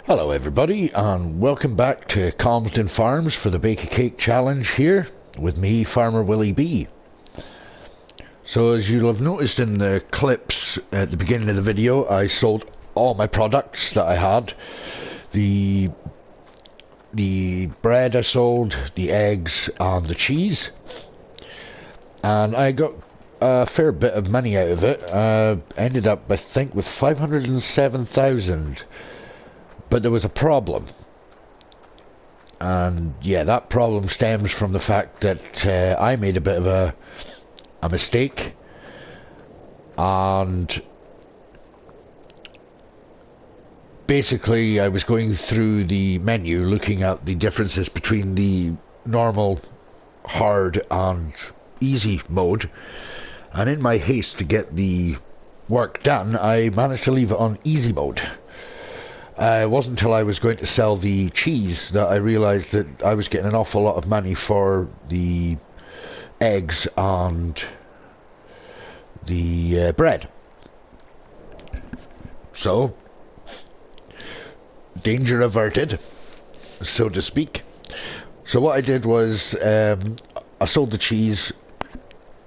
Hello everybody, and welcome back to Calmsden Farms for the Bake a Cake Challenge here with me, FarmerWillieB. So as you'll have noticed in the clips at the beginning of the video, I sold all my products that I had. The bread I sold, the eggs and the cheese, and I got a fair bit of money out of it. Ended up, I think, with 507,000. But there was a problem, and yeah, that problem stems from the fact that I made a bit of a mistake, and basically I was going through the menu looking at the differences between the normal, hard and easy mode, and in my haste to get the work done, I managed to leave it on easy mode. It wasn't until I was going to sell the cheese that I realised that I was getting an awful lot of money for the eggs and the bread. So, danger averted, so to speak. So what I did was, I sold the cheese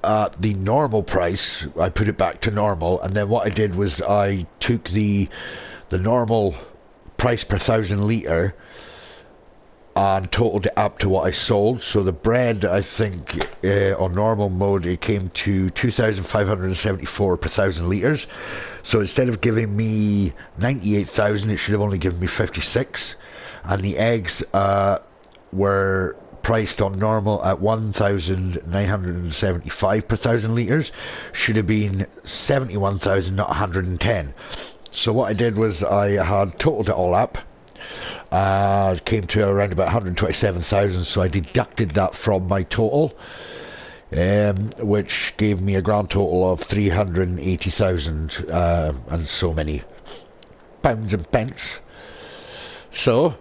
at the normal price. I put it back to normal, and then what I did was I took the normal price per 1,000 litre and totaled it up to what I sold. So the bread, I think, on normal mode, it came to 2,574 per 1,000 litres. So instead of giving me 98,000, it should have only given me 56. And the eggs were priced on normal at 1,975 per 1,000 litres. Should have been 71,000, not 110. So what I did was I had totaled it all up. It came to around about 127,000, so I deducted that from my total, which gave me a grand total of 380,000 and so many pounds and pence. So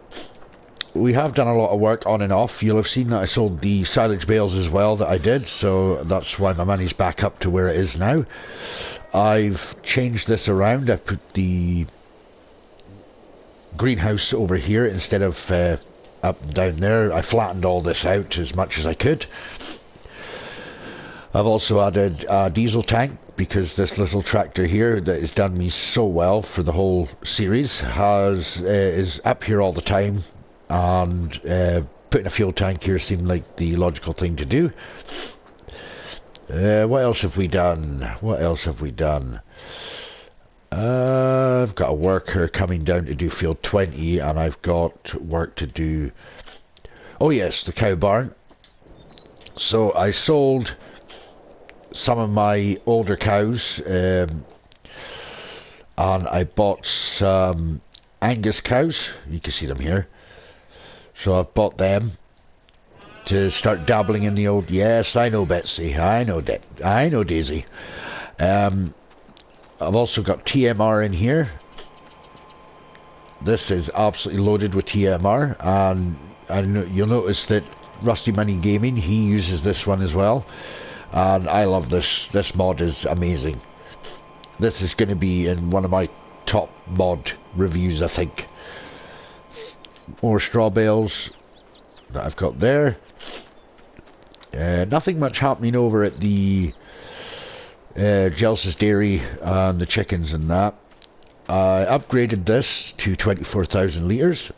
we have done a lot of work on and off. You'll have seen that I sold the silage bales as well that I did, so that's why my money's back up to where it is now. I've changed this around. I've put the greenhouse over here instead of up and down there. I flattened all this out as much as I could. I've also added a diesel tank because this little tractor here that has done me so well for the whole series is up here all the time, and putting a fuel tank here seemed like the logical thing to do. What else have we done? I've got a worker coming down to do field 20, and I've got work to do. Oh yes, the cow barn. So I sold some of my older cows, and I bought some Angus cows. You can see them here. So I've bought them to start dabbling in the old. Yes, I know, Betsy. I know Daisy. I've also got TMR in here. This is absolutely loaded with TMR, and you'll notice that RustyMoneyGaming, he uses this one as well, and I love this. This mod is amazing. This is going to be in one of my top mod reviews, I think. More straw bales that I've got there. Nothing much happening over at the Jelsa's dairy and the chickens and that. I upgraded this to 24,000 litres.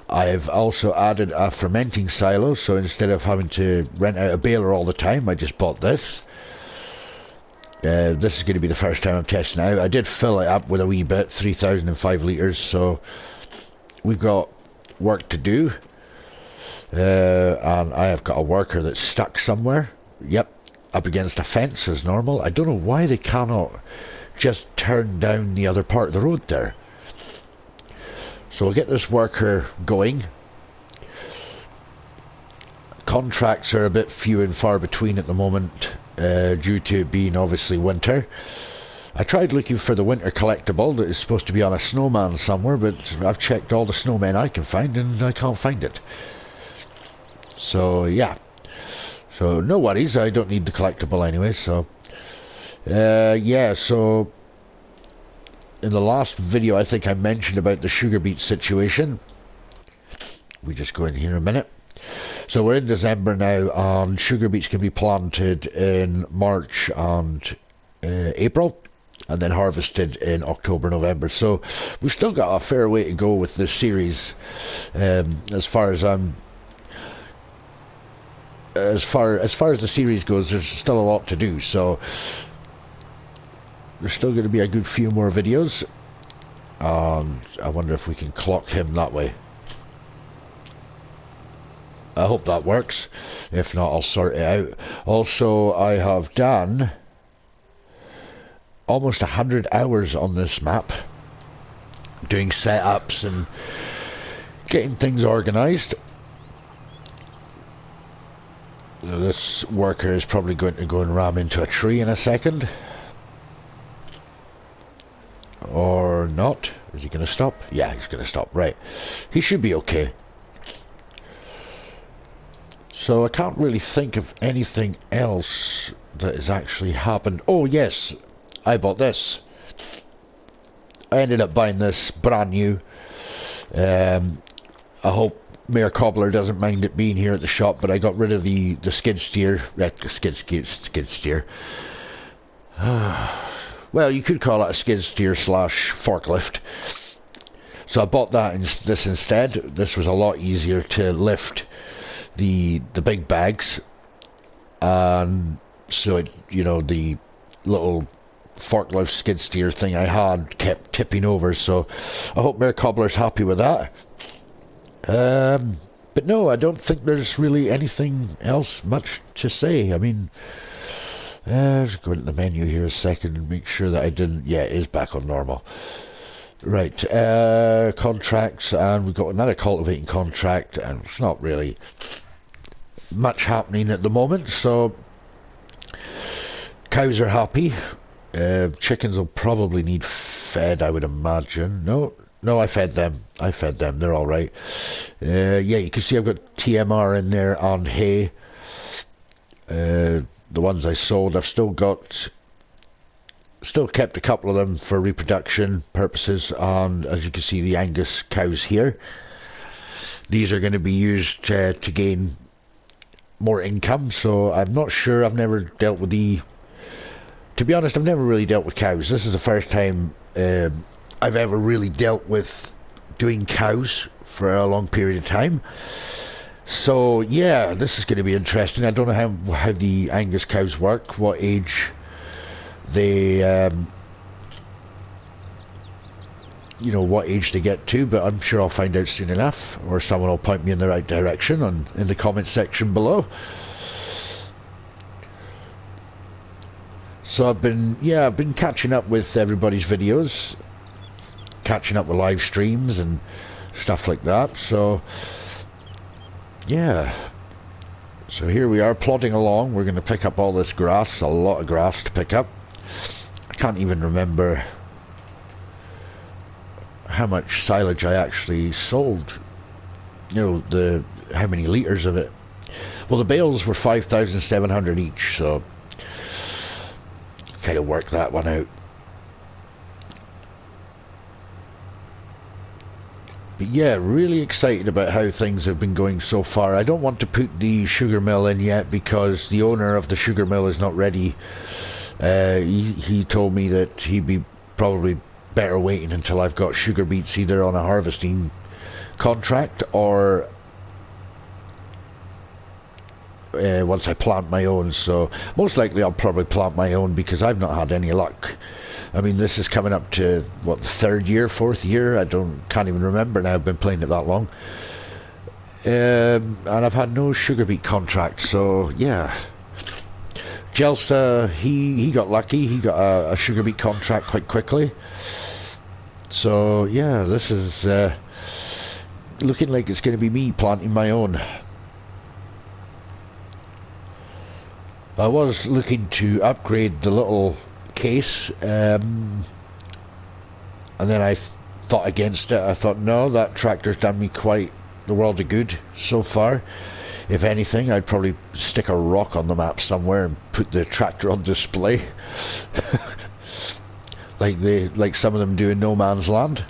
I've also added a fermenting silo, so instead of having to rent out a baler all the time, I just bought this. This is going to be the first time I'm testing it out. I did fill it up with a wee bit, 3,005 litres, so we've got work to do. And I have got a worker that's stuck somewhere. Yep, up against a fence as normal. I don't know why they cannot just turn down the other part of the road there. So we'll get this worker going. Contracts are a bit few and far between at the moment, due to it being obviously winter. I tried looking for the winter collectible that is supposed to be on a snowman somewhere, but I've checked all the snowmen I can find and I can't find it. So yeah, so no worries, I don't need the collectible anyway. So yeah, so in the last video I think I mentioned about the sugar beet situation. We just go in here a minute. So we're in December now, and sugar beets can be planted in March and April, and then harvested in October, November. So we've still got a fair way to go with this series. As far as the series goes, there's still a lot to do. So there's still going to be a good few more videos, and I wonder if we can clock him that way. I hope that works. If not, I'll sort it out. Also, I have done almost 100 hours on this map, doing setups and getting things organized. This worker is probably going to go and ram into a tree in a second. Or not. Is he going to stop? Yeah, he's going to stop. Right. He should be okay. So I can't really think of anything else that has actually happened. Oh yes, I bought this. I ended up buying this brand new. I hope Mayor Cobbler doesn't mind it being here at the shop, but I got rid of the skid steer. Skid steer. Well, you could call it a skid steer / forklift. So I bought this instead. This was a lot easier to lift the big bags, and so it, you know, the little forklift skid steer thing I had kept tipping over. So I hope Mayor Cobbler's happy with that. But no, I don't think there's really anything else much to say. I mean, let's go into the menu here a second and make sure that I didn't. Yeah, it is back on normal. Right, contracts, and we've got another cultivating contract, and it's not really much happening at the moment. So cows are happy. Chickens will probably need fed, I would imagine. No, I fed them. They're all right. Yeah, you can see I've got TMR in there and hay. The ones I sold, I've still kept a couple of them for reproduction purposes, and as you can see, the Angus cows here. These are going to be used to gain more income. So I'm not sure. I've never dealt with to be honest, I've never really dealt with cows. This is the first time I've ever really dealt with doing cows for a long period of time. So yeah, this is going to be interesting. I don't know how the Angus cows work, what age they what age they get to, but I'm sure I'll find out soon enough, or someone will point me in the right direction in the comment section below. So I've been catching up with everybody's videos, catching up with live streams and stuff like that. So yeah, so here we are plodding along. We're going to pick up all this grass, a lot of grass to pick up. I can't even remember how much silage I actually sold. You know, how many litres of it. Well, the bales were 5,700 each, so kind of work that one out. But yeah, really excited about how things have been going so far. I don't want to put the sugar mill in yet because the owner of the sugar mill is not ready. He told me that he'd be probably better waiting until I've got sugar beets either on a harvesting contract or once I plant my own. So most likely I'll probably plant my own because I've not had any luck. I mean, this is coming up to what, the 3rd year, 4th year? Can't even remember now. I've been playing it that long, and I've had no sugar beet contract. So yeah, Jelsa, he got lucky. He got a sugar beet contract quite quickly. So yeah, this is looking like it's going to be me planting my own. I was looking to upgrade the little case, and then I thought against it. I thought, no, that tractor's done me quite the world of good so far. If anything, I'd probably stick a rock on the map somewhere and put the tractor on display. like some of them do in no man's land.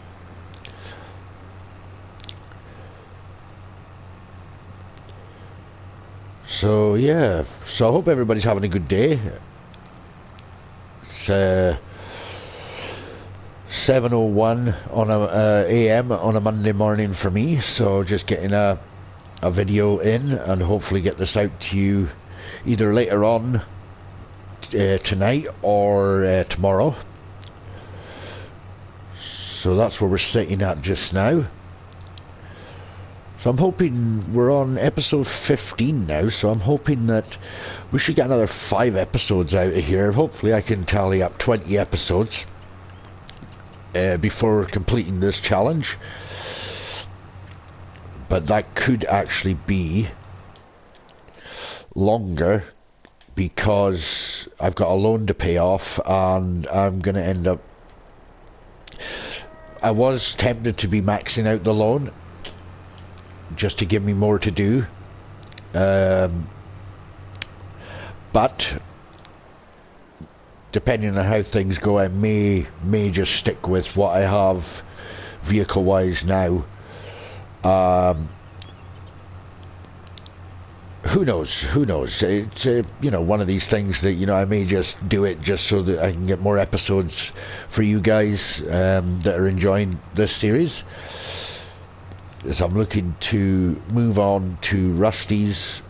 So yeah, so I hope everybody's having a good day. It's 7:01 on a.m. on a Monday morning for me, so just getting a video in and hopefully get this out to you either later on tonight or tomorrow. So that's where we're sitting at just now. So I'm hoping we're on episode 15 now, so I'm hoping that we should get another 5 episodes out of here. Hopefully I can tally up 20 episodes before completing this challenge. But that could actually be longer because I've got a loan to pay off and I'm going to end up... I was tempted to be maxing out the loan just to give me more to do, but depending on how things go, I may just stick with what I have vehicle wise now. Who knows? It's you know, one of these things that, you know, I may just do it just so that I can get more episodes for you guys that are enjoying this series. As I'm looking to move on to Rusty's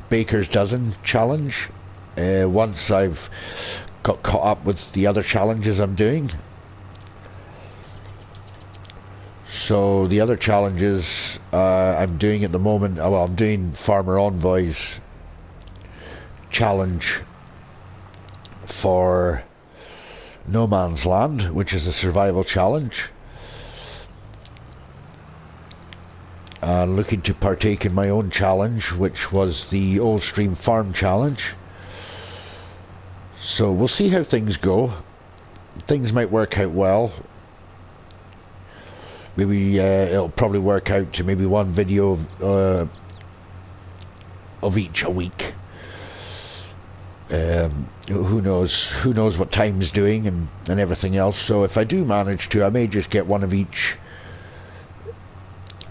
Baker's Dozen challenge once I've got caught up with the other challenges I'm doing. So the other challenges I'm doing at the moment, well, I'm doing Farmer Envoy's challenge for No Man's Land, which is a survival challenge. Looking to partake in my own challenge, which was the Old Stream Farm challenge. So we'll see how things go. Things might work out well. Maybe it'll probably work out to maybe one video of each a week. Who knows what time's doing and everything else. So if I do manage to, I may just get one of each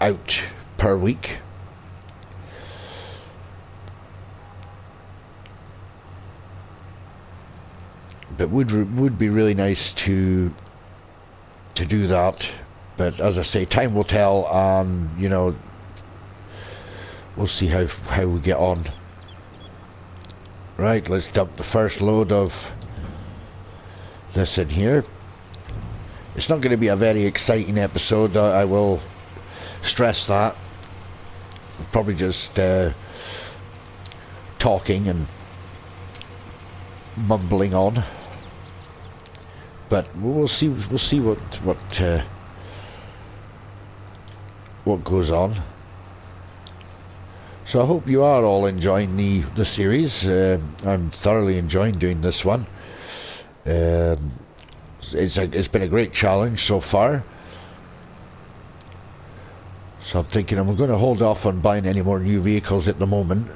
out per week. But would be really nice to do that. But as I say, time will tell, and you know, we'll see how we get on. Right, let's dump the first load of this in here. It's not going to be a very exciting episode, I will stress that. Probably just talking and mumbling on, but we'll see what goes on. So I hope you are all enjoying the series. I'm thoroughly enjoying doing this one. It's been a great challenge so far. So I'm thinking I'm going to hold off on buying any more new vehicles at the moment.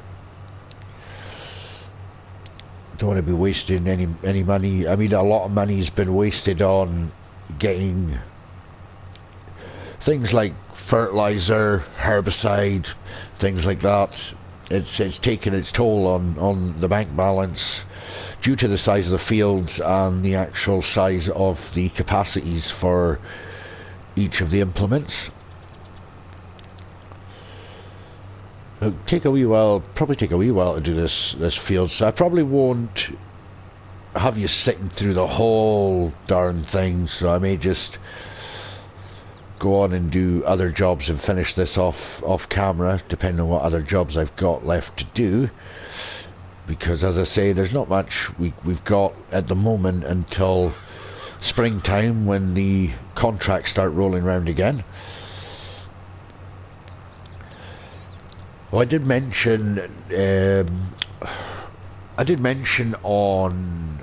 Don't want to be wasting any money. I mean, a lot of money's been wasted on getting things like fertilizer, herbicide, things like that. It's taken its toll on the bank balance due to the size of the fields and the actual size of the capacities for each of the implements. It'll probably take a wee while to do this field, so I probably won't have you sitting through the whole darn thing, so I may just go on and do other jobs and finish this off camera, depending on what other jobs I've got left to do, because as I say, there's not much we've got at the moment until springtime, when the contracts start rolling around again. Well, I did mention on,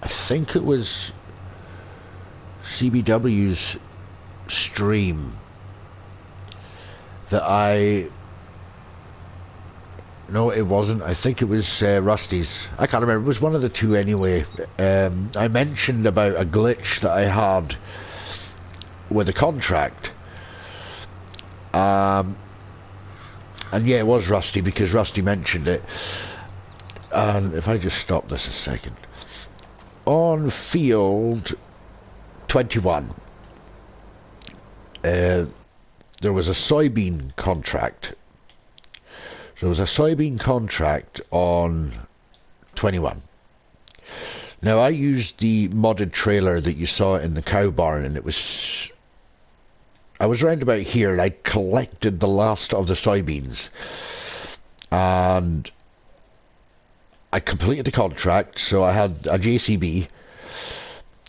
I think it was CBW's stream, that I No, it wasn't. I think it was Rusty's. I can't remember. It was one of the two anyway. I mentioned about a glitch that I had with a contract. And yeah, it was Rusty, because Rusty mentioned it. And if I just stop this a second. On field 21, there was a soybean contract. So there was a soybean contract on 21. Now, I used the modded trailer that you saw in the cow barn, and I was round about here, and I collected the last of the soybeans. And I completed the contract, so I had a JCB,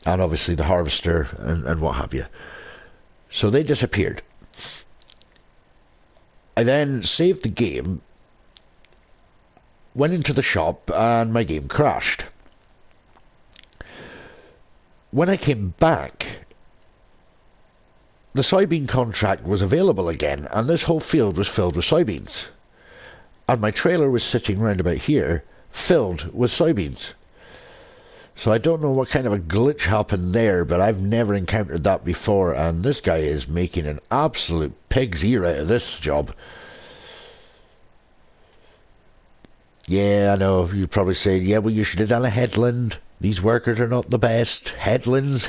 and obviously the harvester, and what have you. So they disappeared. I then saved the game, went into the shop, and my game crashed. When I came back, the soybean contract was available again, and this whole field was filled with soybeans. And my trailer was sitting round about here, filled with soybeans. So I don't know what kind of a glitch happened there, but I've never encountered that before, and this guy is making an absolute pig's ear out of this job. Yeah, I know, you're probably saying, yeah, well, you should have done a headland. These workers are not the best. Headlands.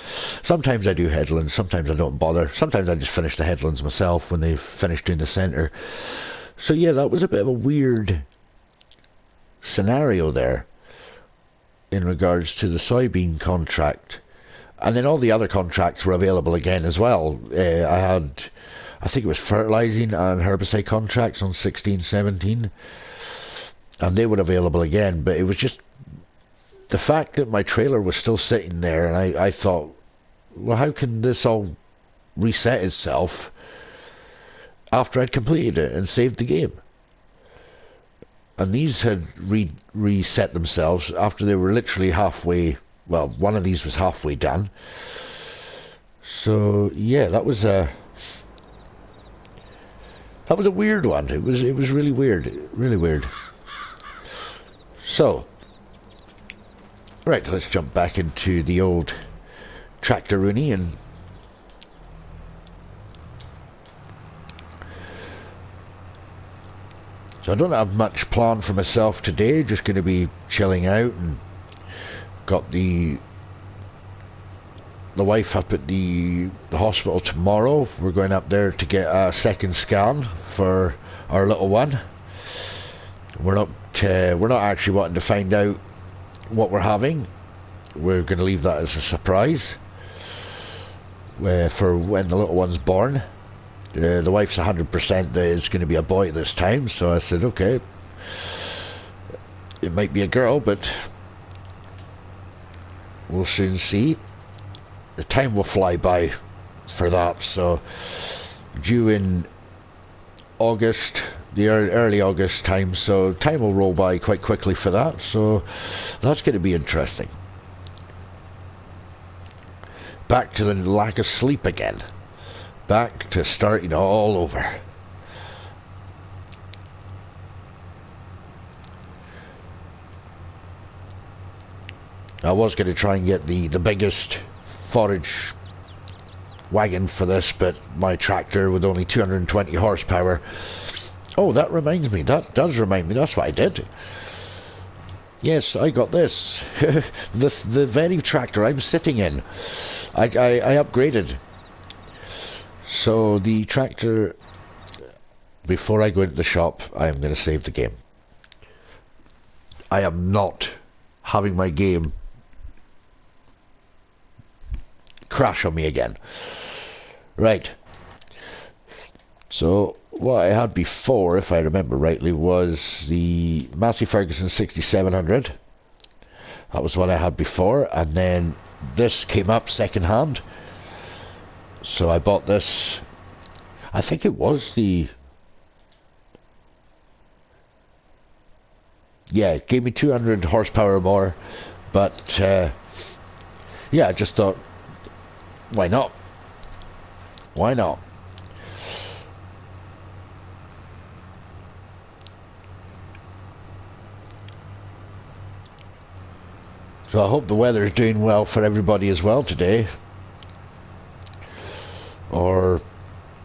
Sometimes I do headlands, sometimes I don't bother. Sometimes I just finish the headlands myself when they've finished doing the centre. So yeah, that was a bit of a weird scenario there in regards to the soybean contract. And then all the other contracts were available again as well. I think it was fertilizing and herbicide contracts on 16, 17. And they were available again, but it was just the fact that my trailer was still sitting there, and I thought, well, how can this all reset itself after I'd completed it and saved the game? And these had reset themselves after they were literally halfway. Well, one of these was halfway done. So yeah, that was a weird one. It was really weird. So, right, let's jump back into the old tractor Rooney and so I don't have much planned for myself today, just going to be chilling out, and got the wife up at the hospital tomorrow. We're going up there to get a second scan for our little one. We're not actually wanting to find out what we're having. We're going to leave that as a surprise for when the little one's born. The wife's 100% that it's going to be a boy this time, so I said, okay, it might be a girl, but we'll soon see. The time will fly by for that, so due in August, the early August time, so time will roll by quite quickly for that, so that's going to be interesting. Back to the lack of sleep again. Back to starting all over. I was going to try and get the biggest forage wagon for this, but my tractor with only 220 horsepower. Oh, that reminds me. That does remind me. That's what I did. Yes, I got this. the very tractor I'm sitting in. I upgraded. So the tractor, before I go into the shop, I am going to save the game. I am not having my game crash on me again. Right. So what I had before, if I remember rightly, was the Massey Ferguson 6700. That was what I had before, and then this came up second hand. So I bought this. I think it was the... Yeah, it gave me 200 horsepower more. But, yeah, I just thought, why not? Why not? So I hope the weather is doing well for everybody as well today, or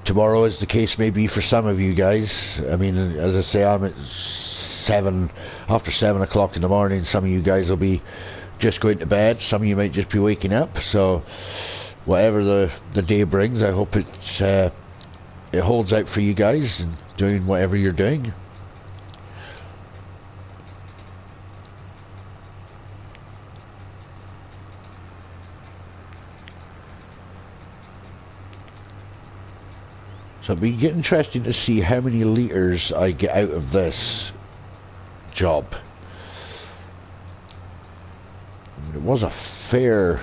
tomorrow, as the case may be for some of you guys. I mean, as I say, I'm at after 7 o'clock in the morning. Some of you guys will be just going to bed. Some of you might just be waking up. So whatever the day brings, I hope it holds out for you guys and doing whatever you're doing. So it'll be interesting to see how many litres I get out of this job. I mean, it was a fair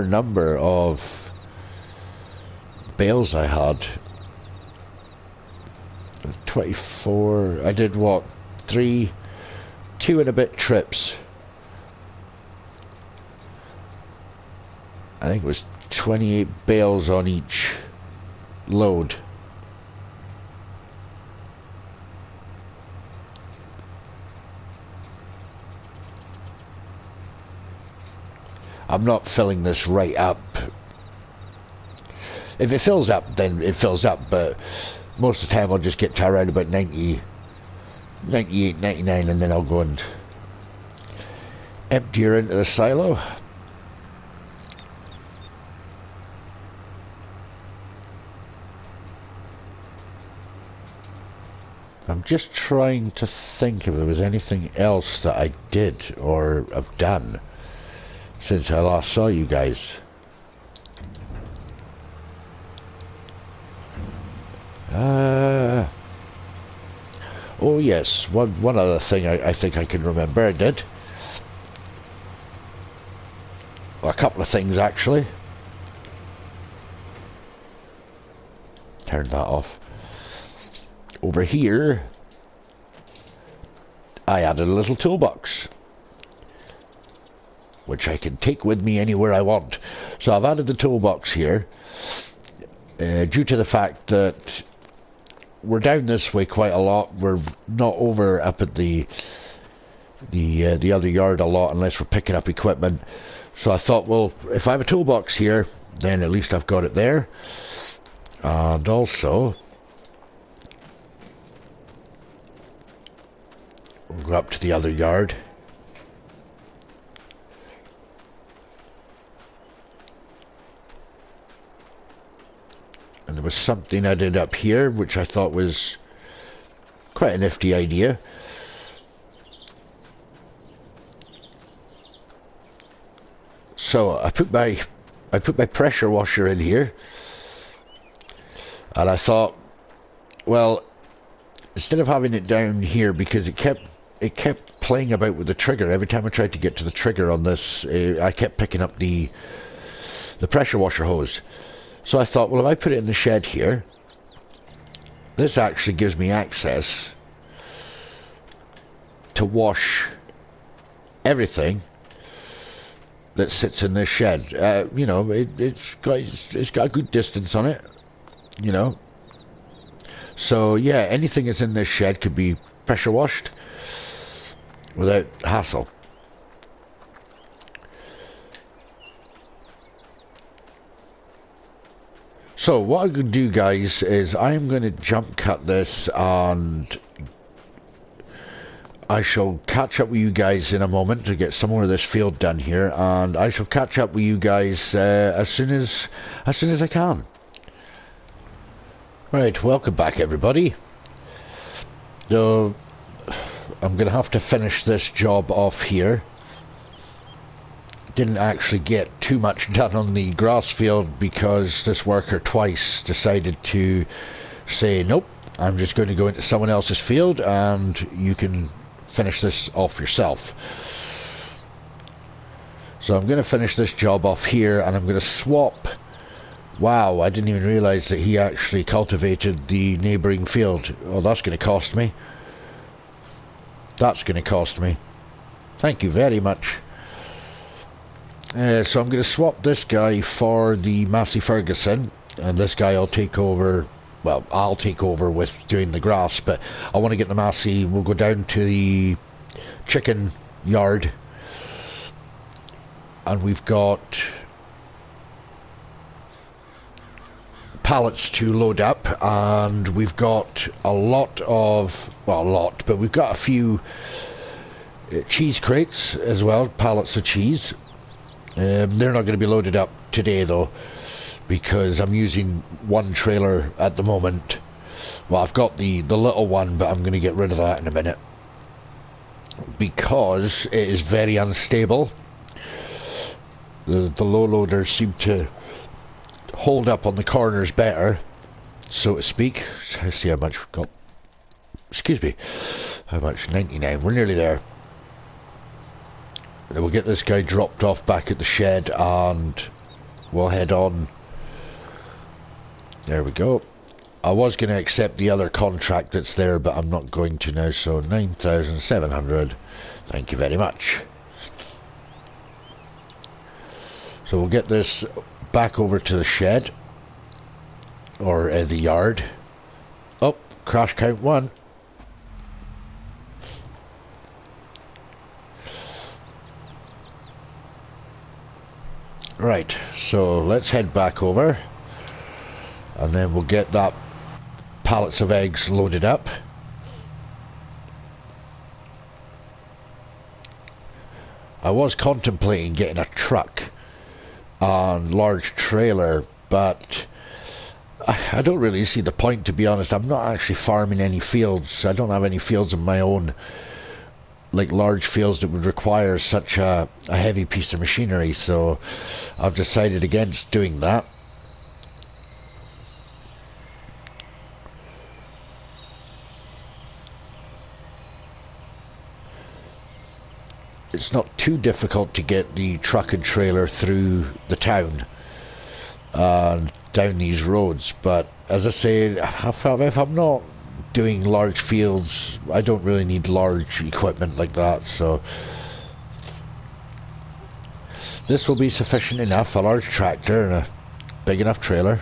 number of bales I had. 24. I did what? 2 and a bit trips. I think it was 28 bales on each load. I'm not filling this right up. If it fills up, then it fills up, but most of the time I'll just get to around about 90, 98, 99, and then I'll go and empty her into the silo. I'm just trying to think if there was anything else that I did or have done since I last saw you guys. Oh yes, one other thing I think I can remember I did. Well, a couple of things actually. Turn that off. Over here, I added a little toolbox, which I can take with me anywhere I want. So I've added the toolbox here, due to the fact that we're down this way quite a lot. We're not over up at the other yard a lot unless we're picking up equipment. So I thought, well, if I have a toolbox here, then at least I've got it there. And also, we'll go up to the other yard. And there was something I did up here which I thought was quite a nifty idea. So I put my pressure washer in here, and I thought, well, instead of having it down here, because it kept playing about with the trigger every time I tried to get to the trigger on this, I kept picking up the pressure washer hose. So I thought, well, if I put it in the shed here, this actually gives me access to wash everything that sits in this shed. You know, it's got a good distance on it, you know. So yeah, anything that's in this shed could be pressure washed without hassle. So what I'm going to do, guys, is I'm going to jump cut this, and I shall catch up with you guys in a moment to get some more of this field done here, and I shall catch up with you guys as soon as I can. Right, welcome back, everybody. So I'm going to have to finish this job off here. Didn't actually get too much done on the grass field because this worker twice decided to say, nope, I'm just going to go into someone else's field and you can finish this off yourself. So I'm going to finish this job off here, and I'm going to swap. Wow, I didn't even realize that he actually cultivated the neighboring field. Oh, that's going to cost me. That's going to cost me. Thank you very much. So I'm going to swap this guy for the Massey Ferguson, and this guy will take over. Well, I'll take over with doing the grass, but I want to get the Massey. We'll go down to the chicken yard and we've got pallets to load up, and we've got a lot of, well, a lot, but we've got a few cheese crates as well, pallets of cheese. They're not going to be loaded up today though, because I'm using one trailer at the moment. Well, I've got the little one, but I'm going to get rid of that in a minute because it is very unstable. The low loaders seem to hold up on the corners better, so to speak. Let's see how much we've got. Excuse me. How much? 99. We're nearly there. Then we'll get this guy dropped off back at the shed and we'll head on. There we go. I was going to accept the other contract that's there, but I'm not going to now. So 9,700. Thank you very much. So we'll get this back over to the shed, or the yard. Oh, crash count 1. Right, so let's head back over, and then we'll get that pallets of eggs loaded up. I was contemplating getting a truck and large trailer, but I don't really see the point, to be honest. I'm not actually farming any fields. I don't have any fields of my own, like large fields that would require such a heavy piece of machinery, so I've decided against doing that. It's not too difficult to get the truck and trailer through the town and down these roads, but as I say, if I'm not doing large fields, I don't really need large equipment like that, so this will be sufficient enough. A large tractor and a big enough trailer.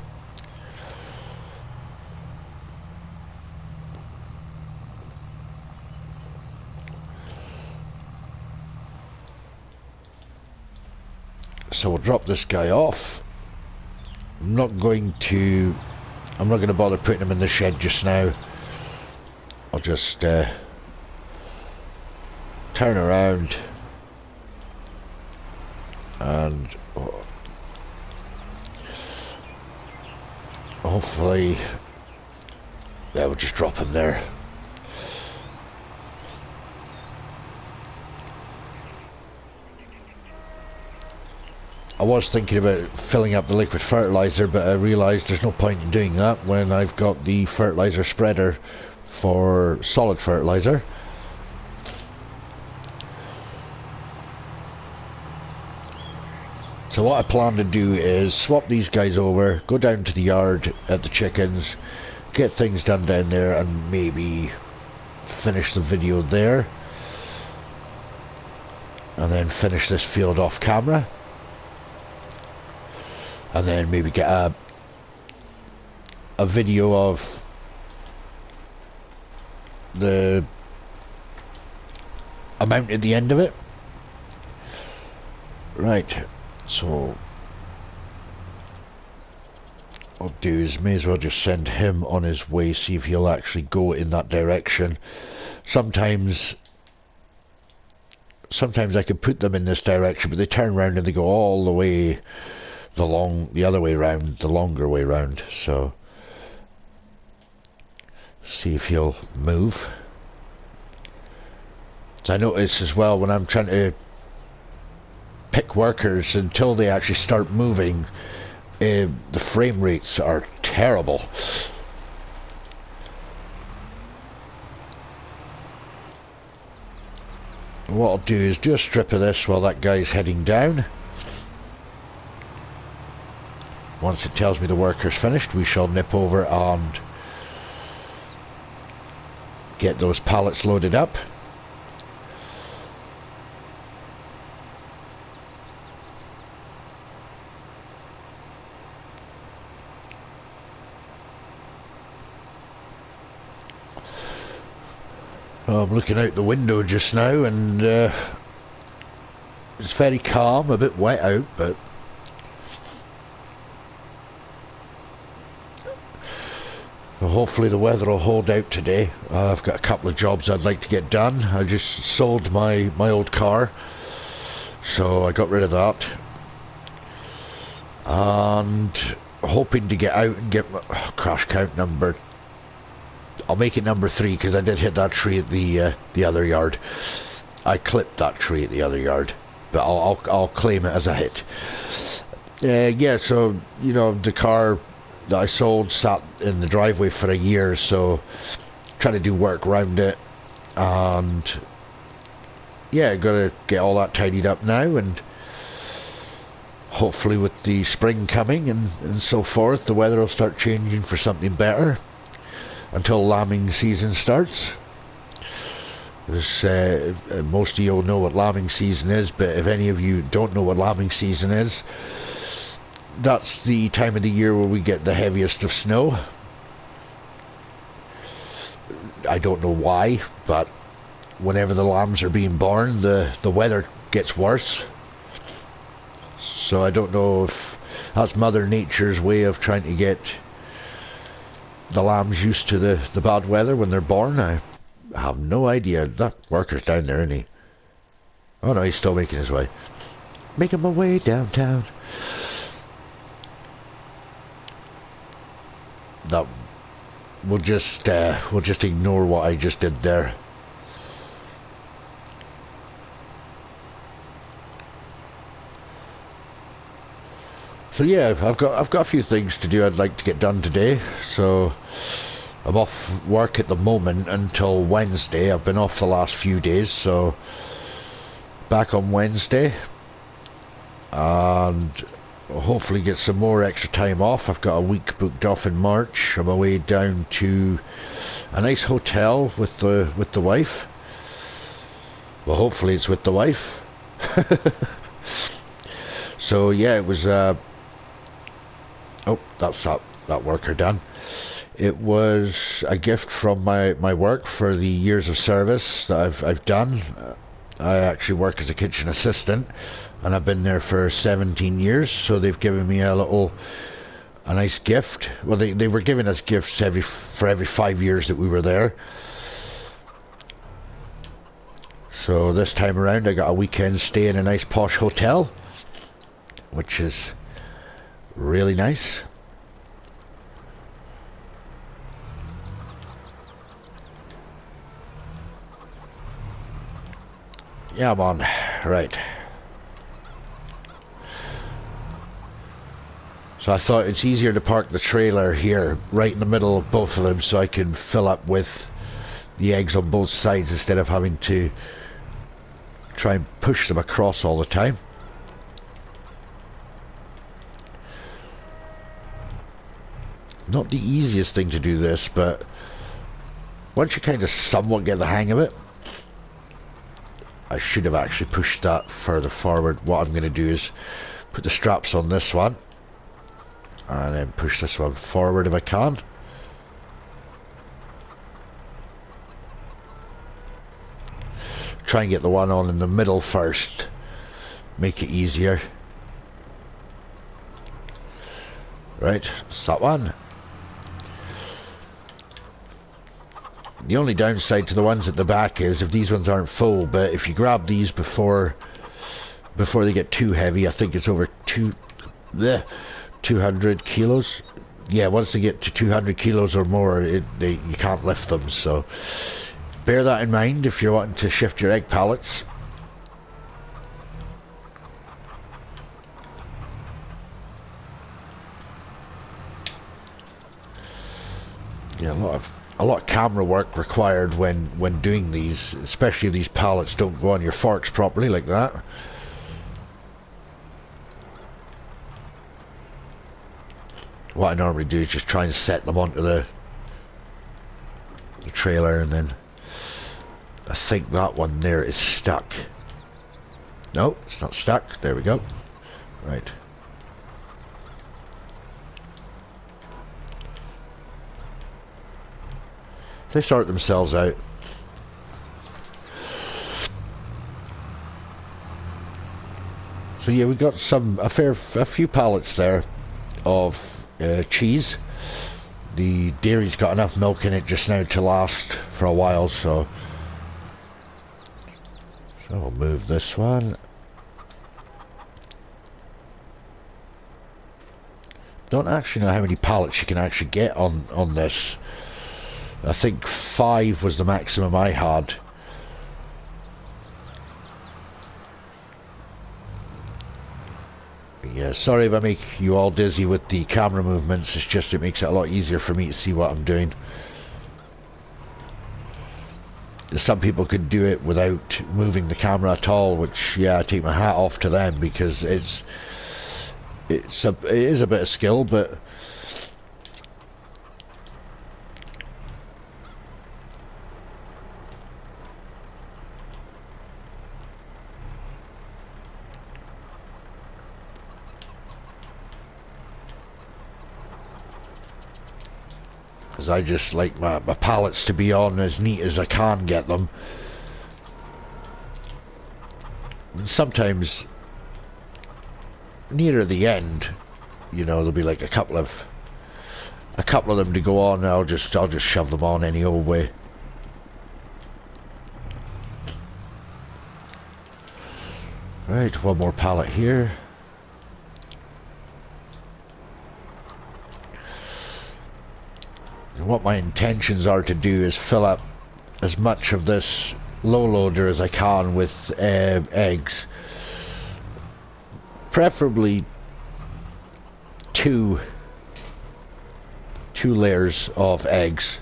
So we'll drop this guy off. I'm not going to bother putting him in the shed just now. I'll just turn around and hopefully, yeah, we'll just drop him there. I was thinking about filling up the liquid fertilizer, but I realised there's no point in doing that when I've got the fertilizer spreader for solid fertilizer. So what I plan to do is swap these guys over, go down to the yard at the chickens, get things done down there, and maybe finish the video there, and then finish this field off camera. And then maybe get a video of the amount at the end of it. Right, so what I'll do is may as well just send him on his way, see if he'll actually go in that direction. Sometimes I could put them in this direction, but they turn around and they go all the way the other way round, the longer way round. So see if he'll move. I notice as well when I'm trying to pick workers, until they actually start moving, the frame rates are terrible. What I'll do is do a strip of this while that guy's heading down. Once it tells me the worker's finished, we shall nip over and get those pallets loaded up. I'm looking out the window just now, and It's very calm, a bit wet out, but hopefully the weather will hold out today. I've got a couple of jobs I'd like to get done. I just sold my old car, so I got rid of that. And hoping to get out and get my crash count number. I'll make it number 3 because I did hit that tree at the other yard. I clipped that tree at the other yard, but I'll claim it as a hit. Yeah, so you know, the car that I sold sat in the driveway for a year, so trying to do work around it, and yeah, gotta get all that tidied up now, and hopefully with the spring coming and so forth, the weather will start changing for something better until lambing season starts. Most of you will know what lambing season is, but if any of you don't know what lambing season is, that's the time of the year where we get the heaviest of snow. I don't know why, but whenever the lambs are being born, the weather gets worse. So I don't know if that's Mother Nature's way of trying to get the lambs used to the bad weather when they're born. I have no idea. That worker's down there, isn't he? Oh no, he's still making his way. Making my way downtown. That we'll just ignore what I just did there. So yeah, I've got a few things to do I'd like to get done today. So I'm off work at the moment until Wednesday. I've been off the last few days, so back on Wednesday, and hopefully get some more extra time off. I've got a week booked off in March. I'm away down to a nice hotel with the wife. Well, hopefully it's with the wife. So yeah, it was oh, that's that worker done. It was a gift from my work for the years of service that I've done. I actually work as a kitchen assistant, and I've been there for 17 years, so they've given me a nice gift. Well, they were giving us gifts for every 5 years that we were there. So this time around I got a weekend stay in a nice posh hotel, which is really nice. Yeah, I'm on. Right. So I thought it's easier to park the trailer here, right in the middle of both of them, so I can fill up with the eggs on both sides instead of having to try and push them across all the time. Not the easiest thing to do this, but once you kind of somewhat get the hang of it, I should have actually pushed that further forward. What I'm going to do is put the straps on this one and then push this one forward if I can. Try and get the one on in the middle first, make it easier. Right, it's that one. The only downside to the ones at the back is if these ones aren't full, but if you grab these before they get too heavy, I think it's over 200 kilos. Yeah, once they get to 200 kilos or more, you can't lift them, so bear that in mind if you're wanting to shift your egg pallets. Yeah, a lot of camera work required when doing these, especially if these pallets don't go on your forks properly like that. What I normally do is just try and set them onto the trailer, and then I think that one there is stuck. No, it's not stuck. There we go. Right. They sort themselves out. So yeah, we got a few pallets there of cheese. The dairy's got enough milk in it just now to last for a while, so we'll move this one. Don't actually know how many pallets you can actually get on this. I think 5 was the maximum I had. Yeah, sorry if I make you all dizzy with the camera movements. It's just it makes it a lot easier for me to see what I'm doing. Some people could do it without moving the camera at all, which, yeah, I take my hat off to them, because it is a bit of skill, but because I just like my pallets to be on as neat as I can get them. And sometimes nearer the end, you know, there'll be like a couple of them to go on, and I'll just shove them on any old way. Right, one more pallet here. And what my intentions are to do is fill up as much of this low loader as I can with eggs. Preferably two layers of eggs.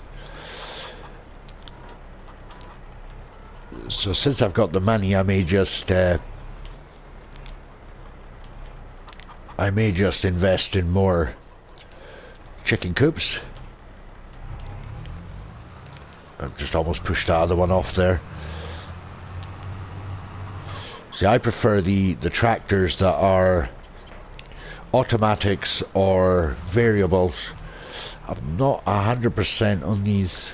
So since I've got the money, I may just invest in more chicken coops. I've just almost pushed the other one off there. See, I prefer the tractors that are automatics or variables. I'm not 100% on these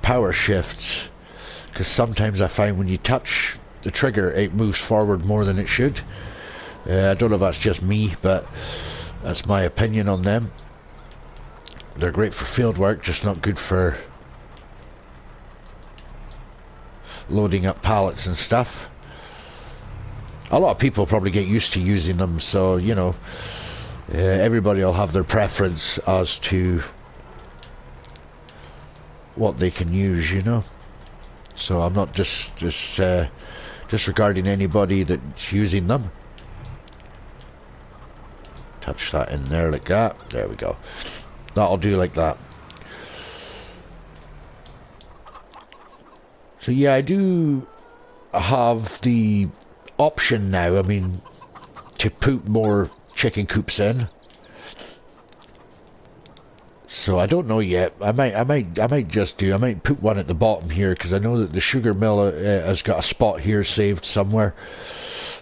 power shifts, because sometimes I find when you touch the trigger it moves forward more than it should. I don't know if that's just me, but that's my opinion on them. They're great for field work, just not good for loading up pallets and stuff. A lot of people probably get used to using them, so you know, everybody will have their preference as to what they can use, you know. So I'm not just disregarding anybody that's using them. Touch that in there like that. There we go. That'll do like that. So yeah, I do have the option now, I mean, to put more chicken coops in. So I don't know yet. I might put one at the bottom here, because I know that the sugar mill has got a spot here saved somewhere.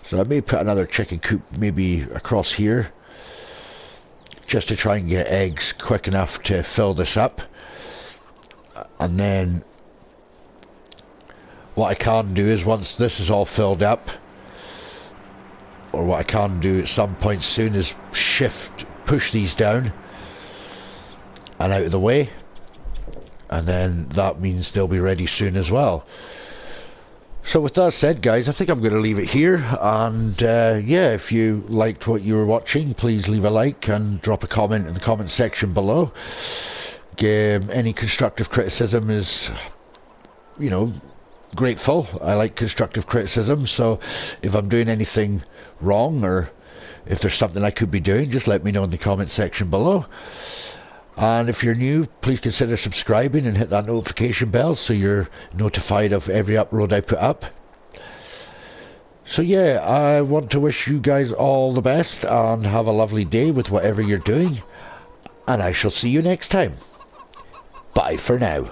So I may put another chicken coop maybe across here, just to try and get eggs quick enough to fill this up. And then what I can do is, once this is all filled up, or what I can do at some point soon, is push these down and out of the way, and then that means they'll be ready soon as well. So with that said, guys, I think I'm going to leave it here, and yeah, if you liked what you were watching, please leave a like and drop a comment in the comment section below. Any constructive criticism is, you know, grateful. I like constructive criticism, so if I'm doing anything wrong, or if there's something I could be doing, just let me know in the comment section below. And if you're new, please consider subscribing and hit that notification bell so you're notified of every upload I put up. So yeah, I want to wish you guys all the best and have a lovely day with whatever you're doing, and I shall see you next time. Bye for now.